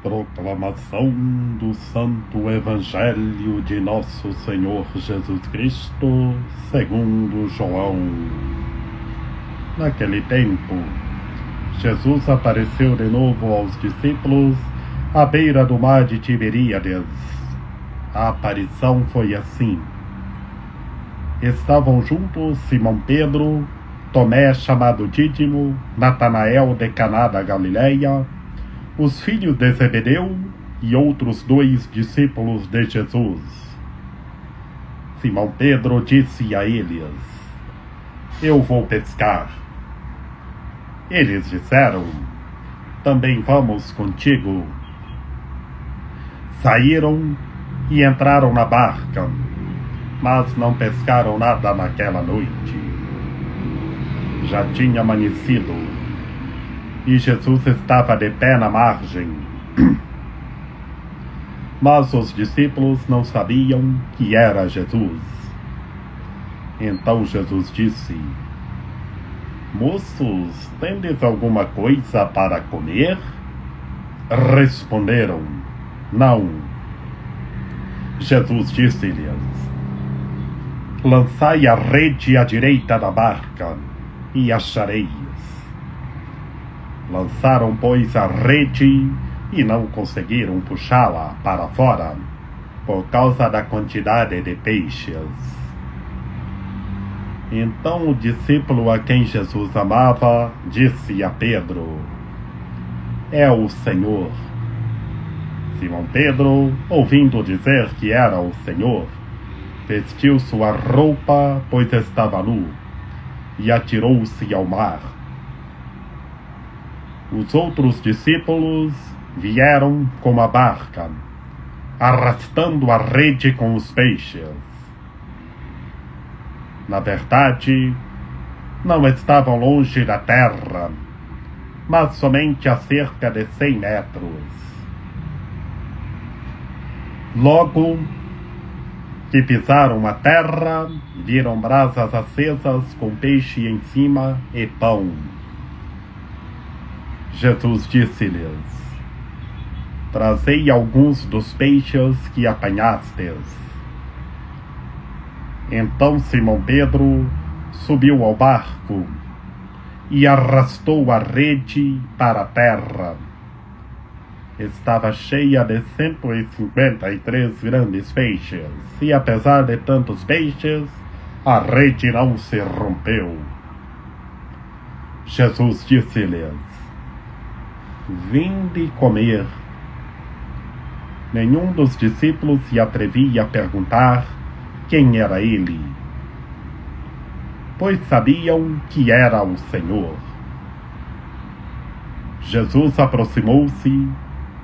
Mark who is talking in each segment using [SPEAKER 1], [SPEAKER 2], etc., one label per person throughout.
[SPEAKER 1] Proclamação do Santo Evangelho de Nosso Senhor Jesus Cristo, segundo João. Naquele tempo, Jesus apareceu de novo aos discípulos à beira do mar de Tiberíades. A aparição foi assim. Estavam juntos Simão Pedro, Tomé chamado Dídimo, Natanael de Caná da Galileia, os filhos de Zebedeu e outros 2 discípulos de Jesus. Simão Pedro disse a eles: Eu vou pescar. Eles disseram: Também vamos contigo. Saíram e entraram na barca, mas não pescaram nada naquela noite. Já tinha amanhecido e Jesus estava de pé na margem. Mas os discípulos não sabiam que era Jesus. Então Jesus disse: Moços, tendes alguma coisa para comer? Responderam: Não. Jesus disse-lhes: Lançai a rede à direita da barca e achareis. Lançaram, pois, a rede e não conseguiram puxá-la para fora, por causa da quantidade de peixes. Então o discípulo a quem Jesus amava disse a Pedro: É o Senhor. Simão Pedro, ouvindo dizer que era o Senhor, vestiu sua roupa, pois estava nu, e atirou-se ao mar. Os outros discípulos vieram com a barca, arrastando a rede com os peixes. Na verdade, não estavam longe da terra, mas somente a cerca de 100 metros. Logo que pisaram a terra, viram brasas acesas com peixe em cima e pão. Jesus disse-lhes: Trazei alguns dos peixes que apanhastes. Então Simão Pedro subiu ao barco e arrastou a rede para a terra. Estava cheia de 153 grandes peixes, e apesar de tantos peixes, a rede não se rompeu. Jesus disse-lhes: Vinde comer. Nenhum dos discípulos se atrevia a perguntar quem era ele, pois sabiam que era o Senhor. Jesus aproximou-se,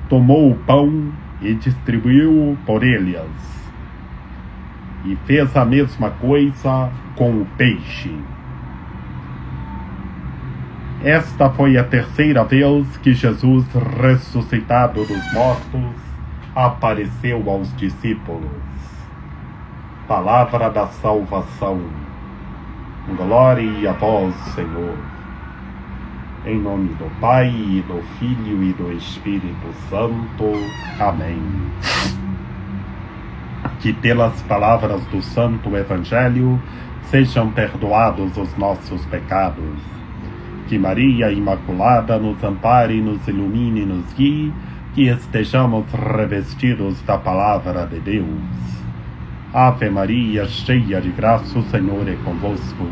[SPEAKER 1] tomou o pão e distribuiu-o por eles, e fez a mesma coisa com o peixe. Esta foi a 3ª vez que Jesus, ressuscitado dos mortos, apareceu aos discípulos. Palavra da salvação. Glória a vós, Senhor. Em nome do Pai, e do Filho e do Espírito Santo. Amém. Que pelas palavras do Santo Evangelho sejam perdoados os nossos pecados. Que Maria Imaculada nos ampare, nos ilumine e nos guie, que estejamos revestidos da Palavra de Deus. Ave Maria, cheia de graça, o Senhor é convosco.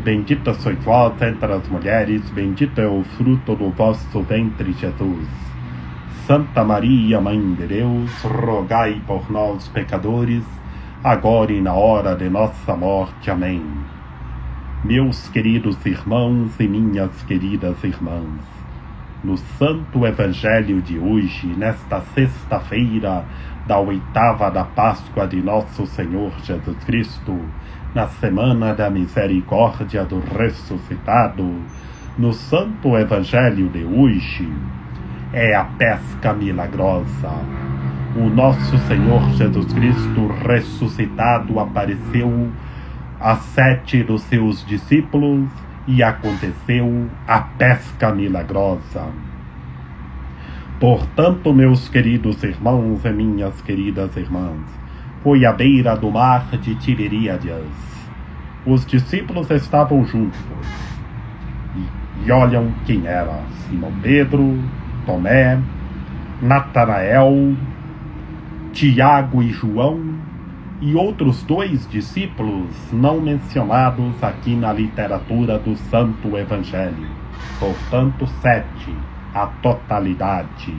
[SPEAKER 1] Bendita sois vós entre as mulheres, bendito é o fruto do vosso ventre, Jesus. Santa Maria, Mãe de Deus, rogai por nós, pecadores, agora e na hora de nossa morte. Amém. Meus queridos irmãos e minhas queridas irmãs, no Santo Evangelho de hoje, nesta sexta-feira da 8ª da Páscoa de Nosso Senhor Jesus Cristo, na Semana da Misericórdia do Ressuscitado, no Santo Evangelho de hoje, é a pesca milagrosa. O Nosso Senhor Jesus Cristo ressuscitado apareceu a 7 dos seus discípulos e aconteceu a pesca milagrosa. Portanto, meus queridos irmãos e minhas queridas irmãs, foi à beira do mar de Tiberíades. Os discípulos estavam juntos e olham quem era: Simão Pedro, Tomé, Natanael, Tiago e João, e outros 2 discípulos não mencionados aqui na literatura do Santo Evangelho. Portanto, 7, a totalidade.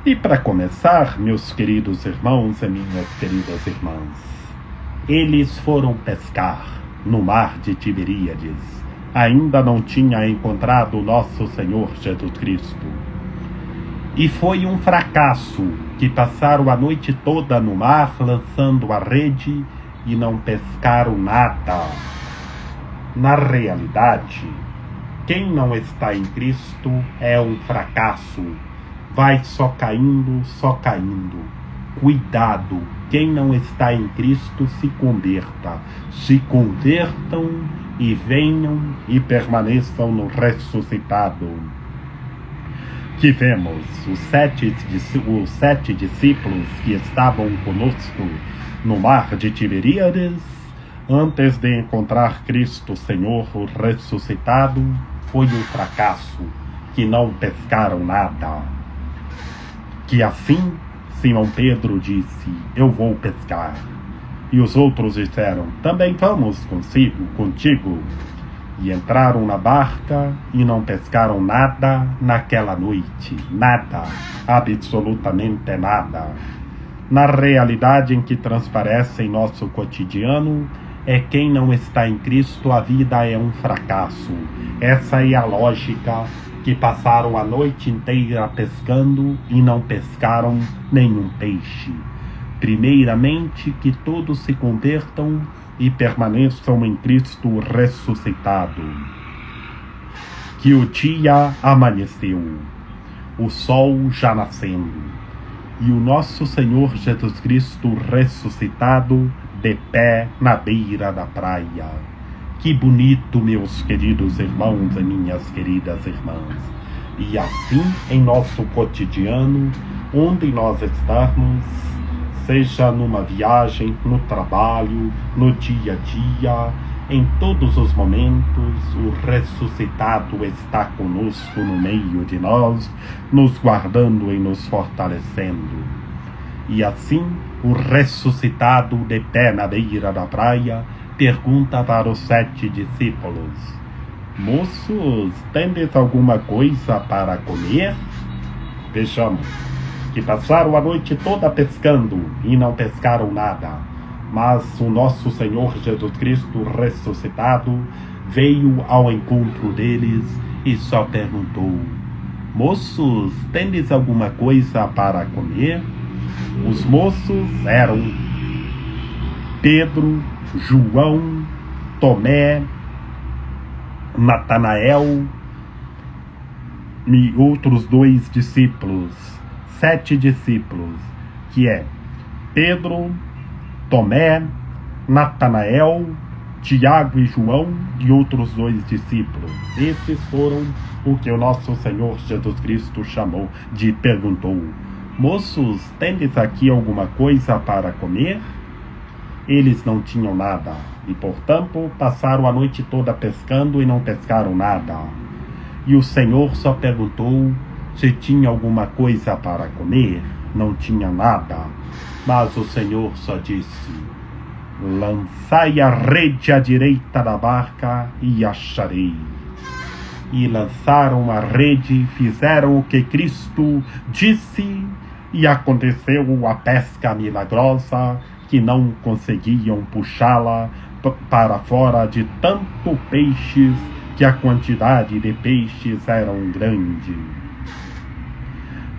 [SPEAKER 1] E para começar, meus queridos irmãos e minhas queridas irmãs, eles foram pescar no mar de Tiberíades. Ainda não tinha encontrado o nosso Senhor Jesus Cristo. E foi um fracasso, que passaram a noite toda no mar, lançando a rede, e não pescaram nada. Na realidade, quem não está em Cristo é um fracasso. Vai só caindo, só caindo. Cuidado, quem não está em Cristo se converta. Se convertam e venham e permaneçam no ressuscitado. Que vemos os 7 discípulos que estavam conosco no mar de Tiberíades, antes de encontrar Cristo Senhor ressuscitado, foi um fracasso, que não pescaram nada. Que assim Simão Pedro disse: eu vou pescar. E os outros disseram: também vamos contigo. E entraram na barca e não pescaram nada naquela noite. Nada, absolutamente nada. Na realidade em que transparece em nosso cotidiano, é quem não está em Cristo, a vida é um fracasso. Essa é a lógica, que passaram a noite inteira pescando e não pescaram nenhum peixe. Primeiramente, que todos se convertam e permaneçam em Cristo ressuscitado. Que o dia amanheceu, o sol já nascendo, e o nosso Senhor Jesus Cristo ressuscitado de pé na beira da praia. Que bonito, meus queridos irmãos e minhas queridas irmãs. E assim, em nosso cotidiano, onde nós estamos, seja numa viagem, no trabalho, no dia a dia, em todos os momentos, o ressuscitado está conosco no meio de nós, nos guardando e nos fortalecendo. E assim, o ressuscitado de pé na beira da praia pergunta para os 7 discípulos: moços, tendes alguma coisa para comer? Vejamos que passaram a noite toda pescando e não pescaram nada. Mas o nosso Senhor Jesus Cristo ressuscitado veio ao encontro deles e só perguntou: moços, tendes alguma coisa para comer? Os moços eram Pedro, João, Tomé, Natanael e outros 2 discípulos. 7 discípulos, que é Pedro, Tomé, Natanael, Tiago e João e outros 2 discípulos. Esses foram o que o nosso Senhor Jesus Cristo perguntou: moços, tendes aqui alguma coisa para comer? Eles não tinham nada, e portanto passaram a noite toda pescando e não pescaram nada. E o Senhor só perguntou se tinha alguma coisa para comer. Não tinha nada, mas o Senhor só disse: lançai a rede à direita da barca e acharei. E lançaram a rede, fizeram o que Cristo disse, e aconteceu a pesca milagrosa, que não conseguiam puxá-la para fora de tanto peixes, que a quantidade de peixes era grande.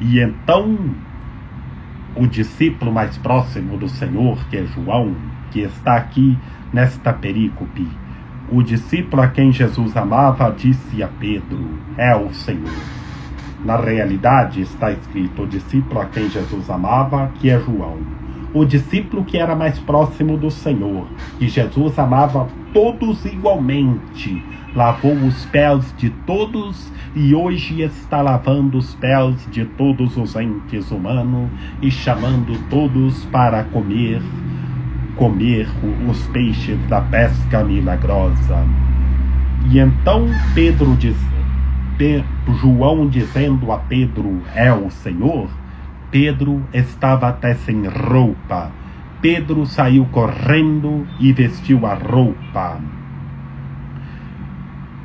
[SPEAKER 1] E então, o discípulo mais próximo do Senhor, que é João, que está aqui nesta perícope, o discípulo a quem Jesus amava, disse a Pedro: é o Senhor. Na realidade está escrito: o discípulo a quem Jesus amava, que é João. o discípulo que era mais próximo do Senhor, que Jesus amava todos igualmente, lavou os pés de todos e hoje está lavando os pés de todos os entes humanos e chamando todos para comer os peixes da pesca milagrosa. E então João dizendo a Pedro, é o Senhor, Pedro estava até sem roupa. Pedro saiu correndo e vestiu a roupa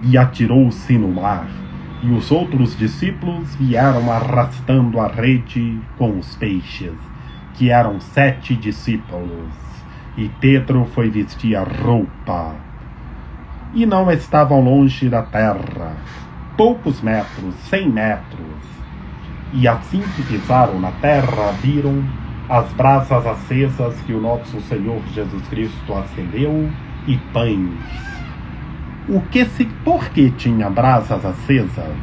[SPEAKER 1] e atirou-se no mar. E os outros discípulos vieram arrastando a rede com os peixes, que eram 7 discípulos. E Pedro foi vestir a roupa. E não estavam longe da terra, poucos metros, 100 metros. E assim que pisaram na terra, viram as brasas acesas que o nosso Senhor Jesus Cristo acendeu e pães. Por que tinha brasas acesas?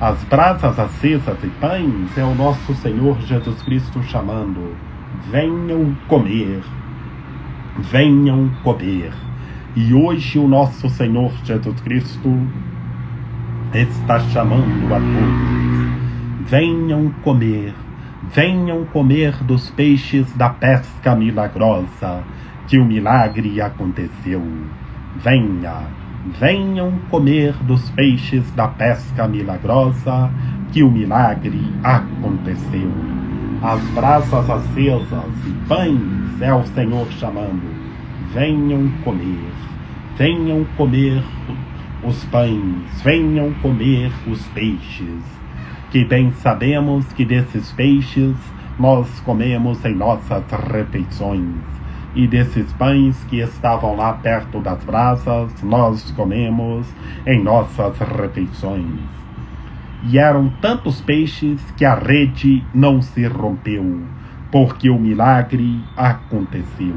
[SPEAKER 1] As brasas acesas e pães é o nosso Senhor Jesus Cristo chamando: venham comer, venham comer. E hoje o nosso Senhor Jesus Cristo está chamando a todos: venham comer dos peixes da pesca milagrosa, que o milagre aconteceu. Venham comer dos peixes da pesca milagrosa, que o milagre aconteceu. As brasas acesas e pães é o Senhor chamando: venham comer os pães, venham comer os peixes, que bem sabemos que desses peixes nós comemos em nossas refeições, e desses pães que estavam lá perto das brasas nós comemos em nossas refeições. E eram tantos peixes que a rede não se rompeu, porque o milagre aconteceu.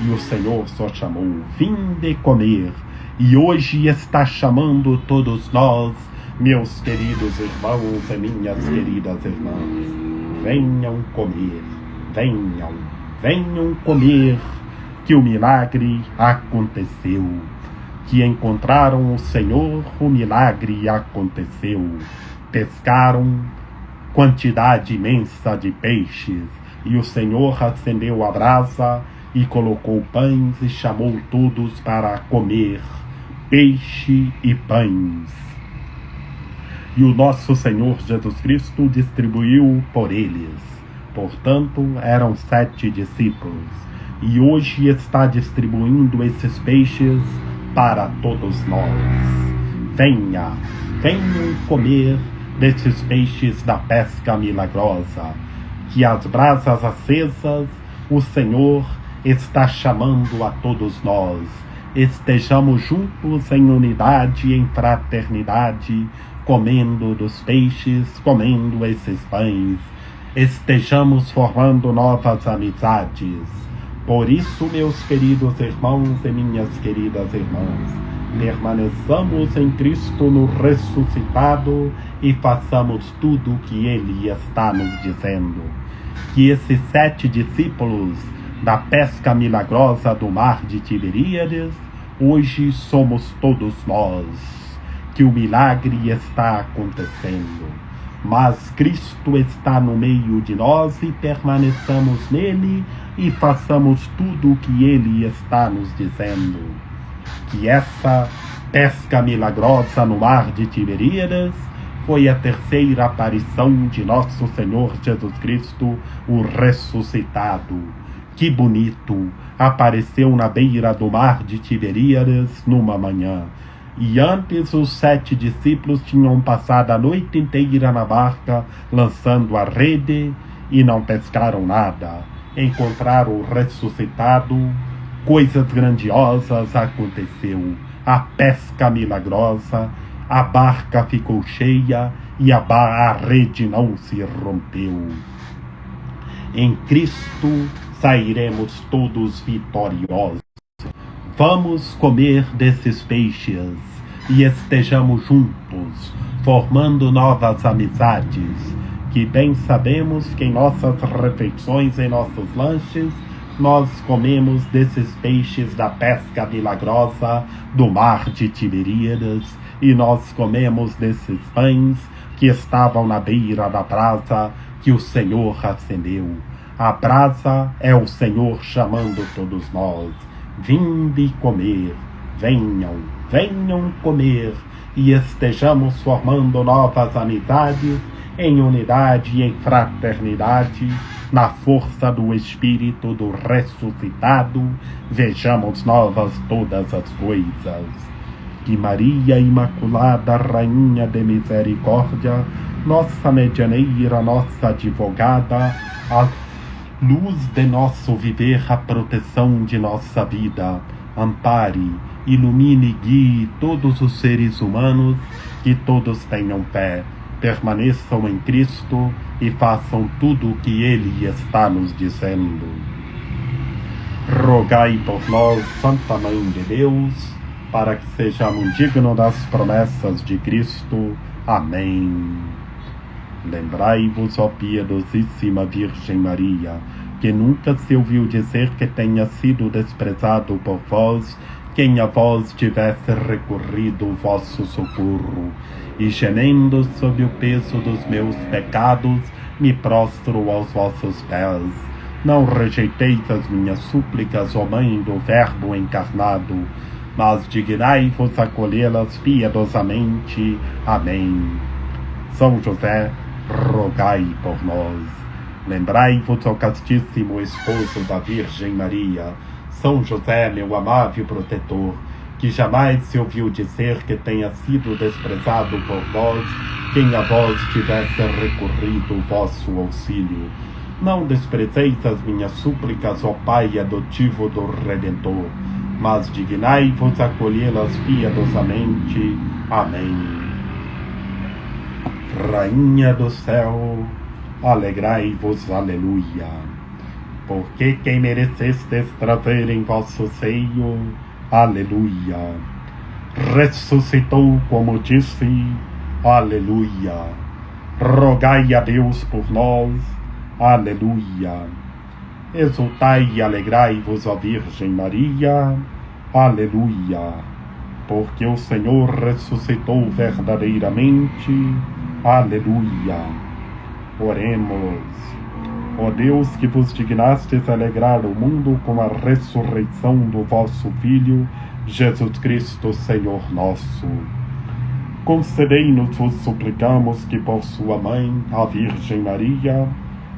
[SPEAKER 1] E o Senhor só chamou: vinde comer. E hoje está chamando todos nós, meus queridos irmãos e minhas queridas irmãs: venham comer, venham comer, que o milagre aconteceu. Que encontraram o Senhor, o milagre aconteceu. Pescaram quantidade imensa de peixes, e o Senhor acendeu a brasa e colocou pães e chamou todos para comer peixe e pães. E o nosso Senhor Jesus Cristo distribuiu por eles. Portanto, eram 7 discípulos. E hoje está distribuindo esses peixes para todos nós. Venham comer desses peixes da pesca milagrosa, que as brasas acesas o Senhor está chamando a todos nós. Estejamos juntos em unidade, em fraternidade, comendo dos peixes, comendo esses pães. Estejamos formando novas amizades. Por isso, meus queridos irmãos e minhas queridas irmãs, permaneçamos em Cristo no ressuscitado e façamos tudo o que Ele está nos dizendo. Que esses 7 discípulos da pesca milagrosa do mar de Tiberíades, hoje somos todos nós, que o milagre está acontecendo. Mas Cristo está no meio de nós e permaneçamos nele e façamos tudo o que Ele está nos dizendo. Que essa pesca milagrosa no mar de Tiberíades foi a 3ª aparição de nosso Senhor Jesus Cristo, o ressuscitado. Que bonito! Apareceu na beira do mar de Tiberíades numa manhã. E antes os 7 discípulos tinham passado a noite inteira na barca, lançando a rede, e não pescaram nada. Encontraram o ressuscitado, coisas grandiosas aconteceu. A pesca milagrosa, a barca ficou cheia e a rede não se rompeu. Em Cristo sairemos todos vitoriosos. Vamos comer desses peixes e estejamos juntos, formando novas amizades. que bem sabemos que em nossas refeições, em nossos lanches, nós comemos desses peixes da pesca milagrosa do mar de Tiberíades, e nós comemos desses pães que estavam na beira da brasa que o Senhor acendeu. A brasa é o Senhor chamando todos nós. Vinde comer, venham, venham comer, e estejamos formando novas amizades em unidade e em fraternidade, na força do Espírito do ressuscitado, vejamos novas todas as coisas. Que Maria Imaculada, Rainha de Misericórdia, nossa medianeira, nossa advogada, a luz de nosso viver, a proteção de nossa vida, ampare, ilumine e guie todos os seres humanos, que todos tenham fé, permaneçam em Cristo e façam tudo o que Ele está nos dizendo. Rogai por nós, Santa Mãe de Deus, para que sejamos dignos das promessas de Cristo. Amém. Lembrai-vos, ó piedosíssima Virgem Maria, que nunca se ouviu dizer que tenha sido desprezado por vós quem a vós tivesse recorrido o vosso socorro, e gemendo sob o peso dos meus pecados, me prostro aos vossos pés. Não rejeiteis as minhas súplicas, ó Mãe do Verbo encarnado, mas dignai-vos acolhê-las piedosamente. Amém. São José, rogai por nós. Lembrai-vos, ó castíssimo esposo da Virgem Maria, São José, meu amável protetor, que jamais se ouviu dizer que tenha sido desprezado por vós quem a vós tivesse recorrido o vosso auxílio. Não desprezeis as minhas súplicas, ó Pai adotivo do Redentor, mas dignai-vos acolhê-las piedosamente. Amém. Rainha do céu, alegrai-vos, aleluia, porque quem merecestes trazer em vosso seio, aleluia, ressuscitou como disse, aleluia. Rogai a Deus por nós, aleluia. Exultai e alegrai-vos, ó Virgem Maria, aleluia, porque o Senhor ressuscitou verdadeiramente, aleluia. Oremos. Ó Deus, que vos dignastes alegrar o mundo com a ressurreição do vosso Filho, Jesus Cristo, Senhor nosso, concedei-nos, vos suplicamos, que por sua Mãe, a Virgem Maria,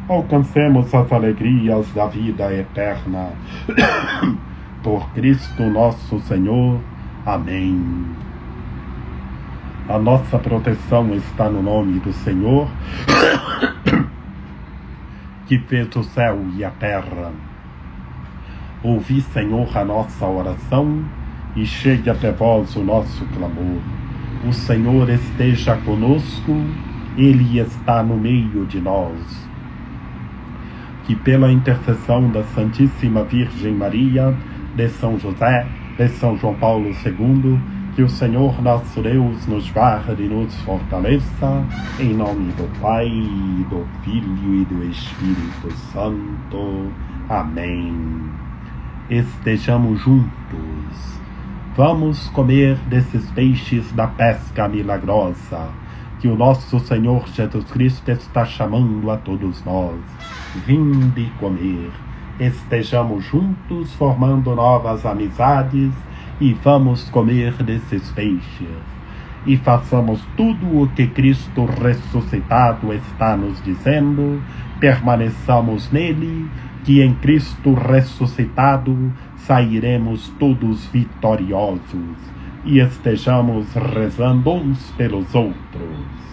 [SPEAKER 1] alcancemos as alegrias da vida eterna. Por Cristo nosso Senhor. Amém. A nossa proteção está no nome do Senhor, que fez o céu e a terra. Ouvi, Senhor, a nossa oração, e chegue até vós o nosso clamor. O Senhor esteja conosco, Ele está no meio de nós. Que pela intercessão da Santíssima Virgem Maria, de São José, de São João Paulo II, que o Senhor nosso Deus nos guarde e nos fortaleça, em nome do Pai, do Filho e do Espírito Santo. Amém. Estejamos juntos. Vamos comer desses peixes da pesca milagrosa, que o nosso Senhor Jesus Cristo está chamando a todos nós. Vinde comer. Estejamos juntos, formando novas amizades, e vamos comer desses peixes. E façamos tudo o que Cristo ressuscitado está nos dizendo. Permaneçamos nele, que em Cristo ressuscitado sairemos todos vitoriosos, e estejamos rezando uns pelos outros.